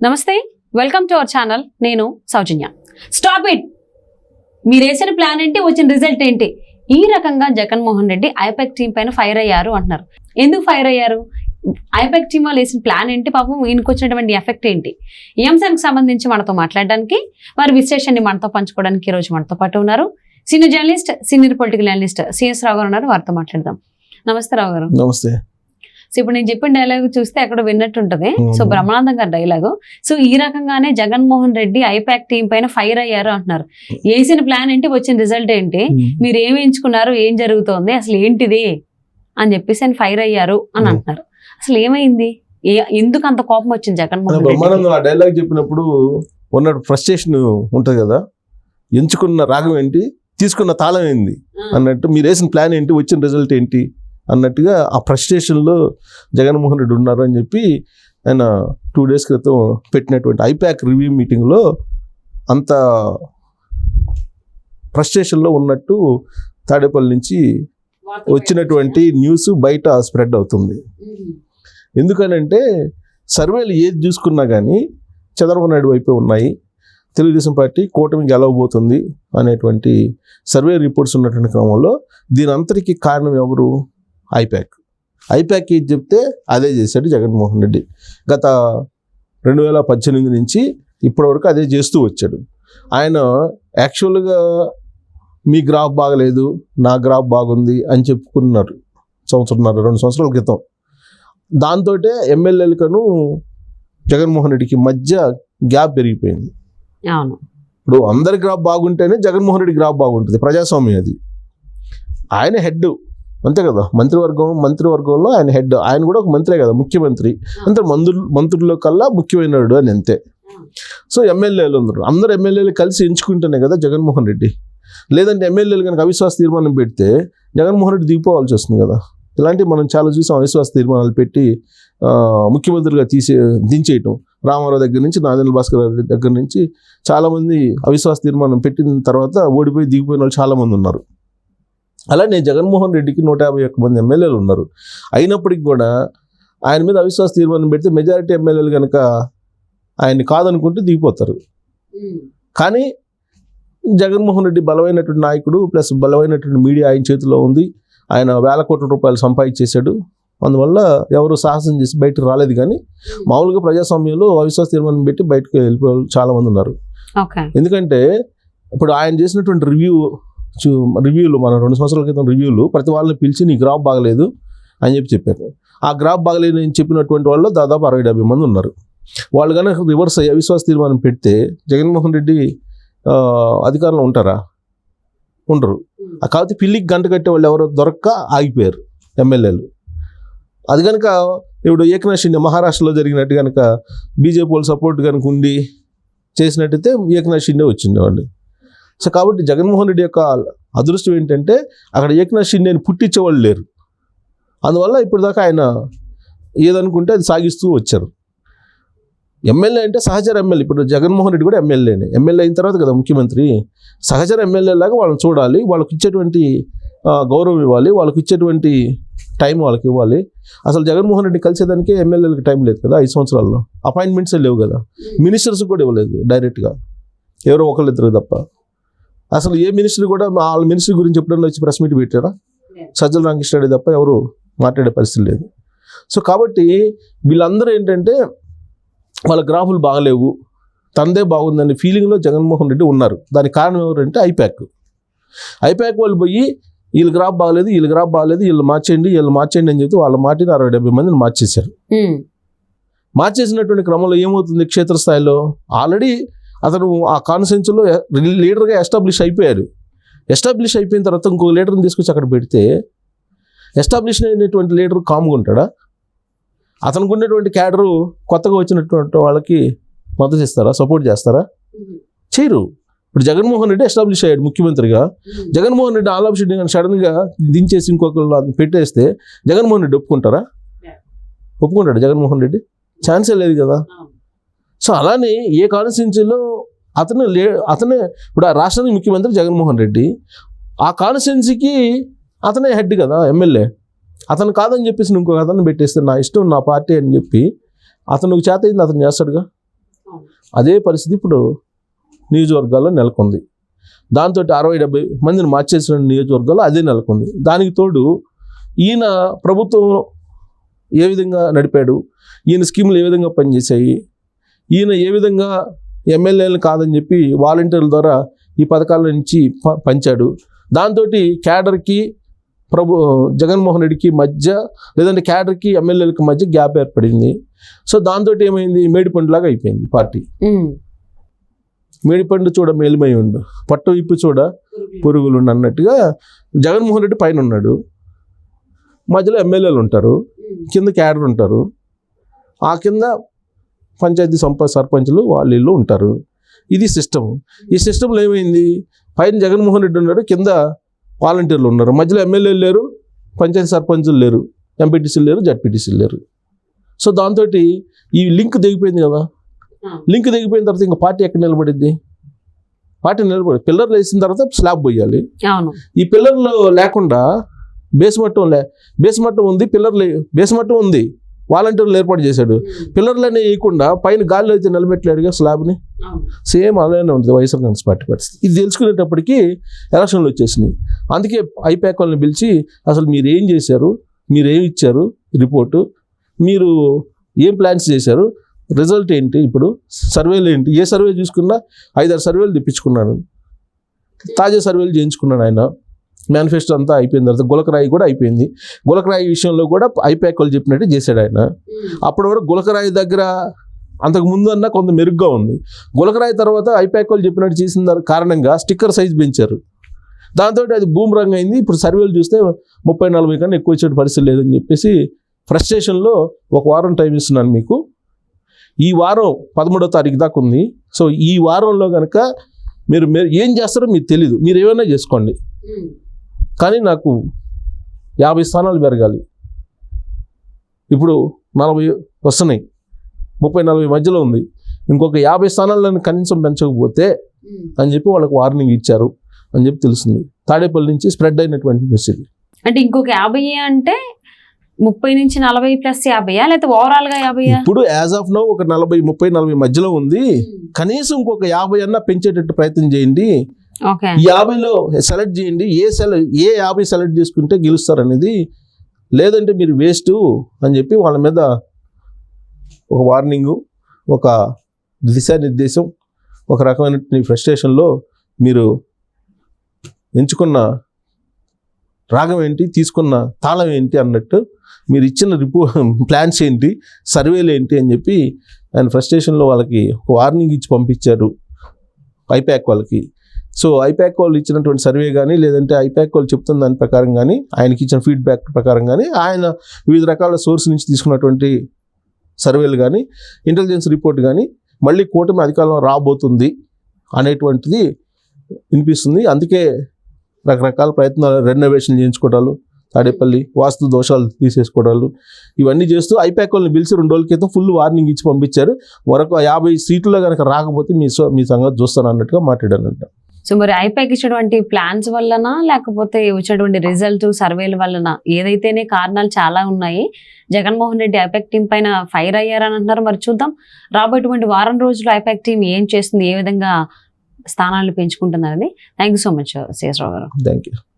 నమస్తే, welcome to our channel. నేను సౌజన్య. Stop it. మీరు వేసిన ప్లాన్ ఏంటి, వచ్చిన రిజల్ట్ ఏంటి? ఈ రకంగా జగన్మోహన్ రెడ్డి ఐపాక్ టీం పైన ఫైర్ అయ్యారు అంటున్నారు. ఎందుకు ఫైర్ అయ్యారు? ఐపాక్ టీం వాళ్ళు వేసిన ప్లాన్ ఏంటి, పాపం ఈయనకు వచ్చినటువంటి ఎఫెక్ట్ ఏంటి? ఈ అంశానికి సంబంధించి మనతో మాట్లాడడానికి, వారి విశ్లేషణని మనతో పంచుకోవడానికి ఈరోజు మనతో పాటు ఉన్నారు senior journalist, senior political analyst CS Rao గారు ఉన్నారు. వారితో మాట్లాడదాం. నమస్తే రావు గారు. నమస్తే. సో ఇప్పుడు నేను చెప్పిన డైలాగ్ చూస్తే అక్కడ విన్నట్టు ఉంటది. సో బ్రహ్మానందం గారి డైలాగు. సో ఈ రకంగానే జగన్మోహన్ రెడ్డి ఐపాక్ టీం పైన ఫైర్ అయ్యారు అంటున్నారు. వేసిన ప్లాన్ ఏంటి, వచ్చిన రిజల్ట్ ఏంటి, మీరు ఏమి ఎంచుకున్నారు, ఏం జరుగుతోంది, అసలు ఏంటిది అని చెప్పేసి ఆయన ఫైర్ అయ్యారు అని అంటున్నారు. అసలు ఏమైంది, ఎందుకు అంత కోపం వచ్చింది జగన్మోహన్ రెడ్డి? బ్రహ్మానందం ఆ డైలాగ్ చెప్పినప్పుడు ఉన్న ఫ్రస్ట్రేషన్ ఉంటది కదా, ఎంచుకున్న రాగం ఏంటి, తీసుకున్న తాళం ఏంటి అన్నట్టు, మీరు వేసిన ప్లాన్ ఏంటి, వచ్చిన రిజల్ట్ ఏంటి అన్నట్టుగా ఆ ఫ్రస్ట్రేషన్లో జగన్మోహన్ రెడ్డి ఉన్నారు అని చెప్పి ఆయన 2 days క్రితం పెట్టినటువంటి ఐపాక్ రివ్యూ మీటింగ్లో అంత ఫ్రస్ట్రేషన్లో ఉన్నట్టు తాడేపల్లి నుంచి వచ్చినటువంటి న్యూస్ బయట స్ప్రెడ్ అవుతుంది. ఎందుకనంటే సర్వేలు ఏది చూసుకున్నా కానీ చంద్రబాబు నాయుడు వైపే ఉన్నాయి, తెలుగుదేశం పార్టీ కూటమి గెలవబోతుంది అనేటువంటి సర్వే రిపోర్ట్స్ ఉన్నటువంటి క్రమంలో దీని అంతటికి కారణం ఎవరు? ఐపాక్ ఏది చెప్తే అదే చేశాడు జగన్మోహన్ రెడ్డి. గత 2018 నుంచి ఇప్పటివరకు అదే చేస్తూ వచ్చాడు. ఆయన యాక్చువల్గా మీ గ్రాఫ్ బాగలేదు, నా గ్రాఫ్ బాగుంది అని చెప్పుకున్నారు 2 సంవత్సరాల క్రితం. దాంతో ఎమ్మెల్యేలకను జగన్మోహన్ రెడ్డికి మధ్య గ్యాప్ పెరిగిపోయింది. ఇప్పుడు అందరి గ్రాఫ్ బాగుంటేనే జగన్మోహన్ రెడ్డి గ్రాఫ్ బాగుంటుంది. ప్రజాస్వామ్యం అది. ఆయన హెడ్ అంతే కదా, మంత్రివర్గంలో ఆయన హెడ్. ఆయన కూడా ఒక మంత్రే కదా, ముఖ్యమంత్రి. అంతే, మంత్రుల్లో కల్లా ముఖ్యమైనడు అని అంతే. సో ఎమ్మెల్యేలు అందరూ ఎమ్మెల్యేలు కలిసి ఎంచుకుంటేనే కదా జగన్మోహన్ రెడ్డి. లేదంటే ఎమ్మెల్యేలు కనుక అవిశ్వాస తీర్మానం పెడితే జగన్మోహన్ రెడ్డి దిగిపోవాల్సి వస్తుంది కదా. ఇలాంటివి మనం చాలా చూసాం. అవిశ్వాస తీర్మానాలు పెట్టి ముఖ్యమంత్రిగా దించేయటం. రామారావు దగ్గర నుంచి, నాదెండ్ల భాస్కర్ రెడ్డి దగ్గర నుంచి చాలామంది అవిశ్వాస తీర్మానం పెట్టిన తర్వాత ఓడిపోయి దిగిపోయిన వాళ్ళు చాలామంది ఉన్నారు. అలానే జగన్మోహన్ రెడ్డికి 151 మంది ఎమ్మెల్యేలు ఉన్నారు. అయినప్పటికీ కూడా ఆయన మీద అవిశ్వాస తీర్మానం పెడితే మెజారిటీ ఎమ్మెల్యేలు కనుక ఆయన్ని కాదనుకుంటే దిగిపోతారు. కానీ జగన్మోహన్ రెడ్డి బలమైనటువంటి నాయకుడు, ప్లస్ బలమైనటువంటి మీడియా ఆయన చేతిలో ఉంది. ఆయన వేల కోట్ల రూపాయలు సంపాదించేశాడు. అందువల్ల ఎవరు సాహసం చేసి బయటకు రాలేదు. కానీ మామూలుగా ప్రజాస్వామ్యంలో అవిశ్వాస తీర్మానం పెట్టి బయటకు వెళ్ళిపోయే చాలా మంది ఉన్నారు. ఎందుకంటే ఇప్పుడు ఆయన చేసినటువంటి రివ్యూలు మన 2 సంవత్సరాల క్రితం రివ్యూలు ప్రతి వాళ్ళని పిలిచి నీ గ్రాఫ్ బాగలేదు అని చెప్పారు. ఆ గ్రాఫ్ బాగలేదు అని చెప్పినటువంటి వాళ్ళు దాదాపు 60-70 మంది ఉన్నారు. వాళ్ళు కనుక రివర్స్ అయ్యి అవిశ్వాస తీర్మానం పెడితే జగన్మోహన్ రెడ్డి అధికారంలో ఉంటారా? ఉండరు. కాబట్టి పిల్లికి గంట కట్టే వాళ్ళు ఎవరో దొరక్క ఆగిపోయారు ఎమ్మెల్యేలు. అది కనుక ఇప్పుడు ఏకనాథ్ షిండే మహారాష్ట్రలో జరిగినట్టు కనుక బీజేపీ వాళ్ళు సపోర్ట్ కనుక ఉండి చేసినట్టయితే ఏకనాథ్ షిండే వచ్చిండేవాళ్ళు. సో కాబట్టి జగన్మోహన్ రెడ్డి యొక్క అదృష్టం ఏంటంటే అక్కడ ఏకనాథ్ షిండేని పుట్టించేవాళ్ళు లేరు. అందువల్ల ఇప్పుడు దాకా ఆయన ఏదనుకుంటే అది సాగిస్తూ వచ్చారు. ఎమ్మెల్యే అంటే సహచర ఎమ్మెల్యే. ఇప్పుడు జగన్మోహన్ రెడ్డి కూడా ఎమ్మెల్యేనే. ఎమ్మెల్యే అయిన తర్వాత కదా ముఖ్యమంత్రి. సహచర ఎమ్మెల్యే లాగా వాళ్ళని చూడాలి, వాళ్ళకి ఇచ్చేటువంటి గౌరవం ఇవ్వాలి, వాళ్ళకి ఇచ్చేటువంటి టైం వాళ్ళకి ఇవ్వాలి. అసలు జగన్మోహన్ రెడ్డి కలిసేదానికే ఎమ్మెల్యేలకు టైం లేదు కదా. 5 సంవత్సరాల్లో అపాయింట్మెంట్సే లేవు కదా. మినిస్టర్స్ కూడా ఇవ్వలేదు డైరెక్ట్గా, ఎవరో ఒకళ్ళిద్దరు తప్ప. అసలు ఏ మినిస్టర్ కూడా వాళ్ళ మినిస్టర్ గురించి ఎప్పుడన్నా వచ్చి ప్రెస్ మీట్ పెట్టారా? సజ్జల రామకృష్ణారెడ్డి తప్ప ఎవరు మాట్లాడే పరిస్థితి లేదు. సో కాబట్టి వీళ్ళందరూ ఏంటంటే వాళ్ళ గ్రాఫులు బాగలేవు, తందే బాగుందనే ఫీలింగ్లో జగన్మోహన్ రెడ్డి ఉన్నారు. దానికి కారణం ఎవరంటే ఐపాక్ వాళ్ళు పోయి వీళ్ళ గ్రాఫ్ బాగలేదు, వీళ్ళు మార్చేయండి అని చెప్పి వాళ్ళ మాటిని 60-70 మందిని మార్చేశారు. మార్చేసినటువంటి క్రమంలో ఏమవుతుంది, క్షేత్రస్థాయిలో ఆల్రెడీ అతను ఆ కాన్స్టిట్యున్సీలో లీడర్గా ఎస్టాబ్లిష్ అయిపోయాడు. ఎస్టాబ్లిష్ అయిపోయిన తర్వాత ఇంకొక లీడర్ని తీసుకొచ్చి అక్కడ పెడితే ఎస్టాబ్లిష్ అయినటువంటి లీడర్ కామ్గా ఉంటాడా? అతనికి ఉన్నటువంటి క్యాడరు కొత్తగా వచ్చినటువంటి వాళ్ళకి మద్దతు ఇస్తారా, సపోర్ట్ చేస్తారా? చేయరు. ఇప్పుడు జగన్మోహన్ రెడ్డి ఎస్టాబ్లిష్ అయ్యాడు ముఖ్యమంత్రిగా. జగన్మోహన్ రెడ్డి ఆల్ ఆఫ్ సడన్గా దించేసి ఇంకొకరు పెట్టేస్తే జగన్మోహన్ రెడ్డి ఒప్పుకుంటాడు? జగన్మోహన్ రెడ్డి ఛాన్సే లేదు కదా. సో అలానే ఏ కాన్స్టిట్యున్సీలో అతనే ఇప్పుడు ఆ రాష్ట్రానికి ముఖ్యమంత్రి జగన్మోహన్ రెడ్డి, ఆ కాన్స్టిట్యున్సీకి అతనే హెడ్ కదా, ఎమ్మెల్యే. అతను కాదని చెప్పేసి ఇంకొక అతను పెట్టేస్తే నా ఇష్టం, నా పార్టీ అని చెప్పి అతను చేత అయింది అతను చేస్తాడుగా. అదే పరిస్థితి ఇప్పుడు నియోజకవర్గాల్లో నెలకొంది. దాంతో 60-70 మందిని మార్చేసిన నియోజకవర్గాల్లో అదే నెలకొంది. దానికి తోడు ఈయన ప్రభుత్వం ఏ విధంగా నడిపాడు, ఈయన స్కీములు ఏ విధంగా పనిచేశాయి, ఈయన ఏ విధంగా ఎమ్మెల్యేలను కాదని చెప్పి వాలంటీర్ల ద్వారా ఈ పథకాల నుంచి పంచాడు. దాంతో క్యాడర్కి జగన్మోహన్ రెడ్డికి మధ్య, లేదంటే క్యాడర్కి ఎమ్మెల్యేలకి మధ్య గ్యాప్ ఏర్పడింది. సో దాంతో ఏమైంది, మేడిపండులాగా అయిపోయింది పార్టీ. మేడిపండు చూడ మేలుమై ఉండు, పట్టు ఇప్పు చూడ పురుగులు అన్నట్టుగా జగన్మోహన్ రెడ్డి పైన ఉన్నాడు, మధ్యలో ఎమ్మెల్యేలు ఉంటారు, కింద క్యాడర్ ఉంటారు, ఆ కింద పంచాయతీ సర్పంచులు వాళ్ళు ఉంటారు. ఇది సిస్టమ్. ఈ సిస్టంలో ఏమైంది, పైన జగన్మోహన్ రెడ్డి ఉన్నాడు, కింద వాలంటీర్లు ఉన్నారు, మధ్యలో ఎమ్మెల్యేలు లేరు, పంచాయతీ సర్పంచులు లేరు, ఎంపీటీసీలు లేరు, జడ్పీటీసీలు లేరు. సో దాంతో ఈ లింక్ దిగిపోయింది కదా. లింక్ దిగిపోయిన తర్వాత ఇంకా పార్టీ ఎక్కడ నిలబడిద్ది? పార్టీ నిలబడి పిల్లర్లు వేసిన తర్వాత స్లాబ్ పోయాలి. ఈ పిల్లర్లు లేకుండా బేస్ మట్టం ఉంది, బేస్ మట్టం ఉంది, వాలంటీర్లు ఏర్పాటు చేశాడు. పిల్లర్లనే వేయకుండా పైన గాలిలో అయితే నిలబెట్టలేడుగా స్లాబ్ని. సేమ్ అలానే ఉంటుంది వైఎస్ఆర్ కాంగ్రెస్ పార్టీ పరిస్థితి. ఇది తెలుసుకునేటప్పటికీ ఎలక్షన్లు వచ్చేసినాయి. అందుకే ఐపాక్ వాళ్ళని పిలిచి అసలు మీరు ఏం చేశారు, మీరు ఏమి ఇచ్చారు రిపోర్టు, మీరు ఏం ప్లాన్స్ చేశారు, రిజల్ట్ ఏంటి, ఇప్పుడు సర్వేలు ఏంటి, ఏ సర్వే చూసుకున్నా 5-6 సర్వేలు తెప్పించుకున్నాను, తాజా సర్వేలు చేయించుకున్నాను. ఆయన మేనిఫెస్టో అంతా అయిపోయిన తర్వాత గులకరాయి కూడా అయిపోయింది. గులకరాయి విషయంలో కూడా ఐపాక్ వాళ్ళు చెప్పినట్టు చేశాడు ఆయన. అప్పటి వరకు గులకరాయి దగ్గర అంతకు ముందు అన్నా కొంత మెరుగ్గా ఉంది. గులకరాయి తర్వాత ఐపాక్ వాళ్ళు చెప్పినట్టు చేసిన కారణంగా స్టిక్కర్ సైజ్ పెంచారు. దాంతో అది బూమరంగ్ అయింది. ఇప్పుడు సర్వేలు చూస్తే 30-40 కన్నా ఎక్కువ వచ్చే పరిస్థితి లేదని చెప్పేసి ఫ్రస్ట్రేషన్లో ఒక వారం టైం ఇస్తున్నాను మీకు. ఈ వారం 13వ తారీఖు దాకా ఉంది. సో ఈ వారంలో కనుక మీరు ఏం చేస్తారో మీకు తెలీదు, మీరు ఏమైనా చేసుకోండి, కానీ నాకు 50 స్థానాలు పెరగాలి. ఇప్పుడు 40 వస్తున్నాయి, 30-40 మధ్యలో ఉంది, ఇంకొక 50 స్థానాలను కనీసం పెంచకపోతే అని చెప్పి వాళ్ళకి వార్నింగ్ ఇచ్చారు అని చెప్పి తెలుస్తుంది. తాడేపల్లి నుంచి స్ప్రెడ్ అయినటువంటి న్యూస్ ఇది. అంటే ఇంకొక 50 అంటే 30 నుంచి 40 ప్లస్ 50 లేకపోతే ఓవరాల్ గా 50? ఇప్పుడు యాజ్ ఆఫ్ నౌ ఒక 30-40 మధ్యలో ఉంది. కనీసం ఇంకొక 50 అన్నా పెంచేటట్టు ప్రయత్నం చేయండి. 50లో సెలెక్ట్ చేయండి. ఏ 50 సెలెక్ట్ చేసుకుంటే గెలుస్తారనేది, లేదంటే మీరు వేస్ట్ అని చెప్పి వాళ్ళ మీద ఒక వార్నింగు, ఒక దిశానిర్దేశం, ఒక రకమైన ఫ్రస్ట్రేషన్లో మీరు ఎంచుకున్న రాగం ఏంటి, తీసుకున్న తాళం ఏంటి అన్నట్టు, మీరు ఇచ్చిన ప్లాన్స్ ఏంటి, సర్వేలు ఏంటి అని చెప్పి ఆయన ఫ్రస్ట్రేషన్లో వాళ్ళకి ఒక వార్నింగ్ ఇచ్చి పంపించారు ఐపాక్ వాళ్ళకి. సో ఐపాక్ వాళ్ళు ఇచ్చినటువంటి సర్వే కానీ, లేదంటే ఐపాక్ వాళ్ళు చెప్తున్న దాని ప్రకారం కానీ, ఆయనకి ఇచ్చిన ఫీడ్బ్యాక్ ప్రకారం కానీ, ఆయన వివిధ రకాల సోర్స్ నుంచి తీసుకున్నటువంటి సర్వేలు కానీ, ఇంటెలిజెన్స్ రిపోర్ట్ కానీ, మళ్ళీ కూటమి అధికారంలో రాబోతుంది అనేటువంటిది వినిపిస్తుంది. అందుకే రకరకాల ప్రయత్నాలు, రెనోవేషన్ చేయించుకోవడాలు, తాడేపల్లి వాస్తు దోషాలు తీసేసుకోవడాలు, ఇవన్నీ చేస్తూ ఐపాక్ వాళ్ళని పిలిచి 2 రోజుల క్రితం ఫుల్ వార్నింగ్ ఇచ్చి పంపించారు. మరొక 50 సీట్లలో కనుక రాకపోతే మీ సంగతి చూస్తాను అన్నట్టుగా మాట్లాడానంట. సో మరి ఐపాక్ ఇచ్చినటువంటి ప్లాన్స్ వలన, లేకపోతే వచ్చినటువంటి రిజల్ట్ సర్వేల వలన, ఏదైతేనే కారణాలు చాలా ఉన్నాయి. జగన్మోహన్ రెడ్డి ఐపాక్ టీం పైన ఫైర్ అయ్యారని అంటున్నారు. మరి చూద్దాం రాబోయేటువంటి వారం రోజులు ఐపాక్ టీం ఏం చేస్తుంది, ఏ విధంగా స్థానాలు పెంచుకుంటున్నారని. Thank you so much Sesharao గారు. Thank you.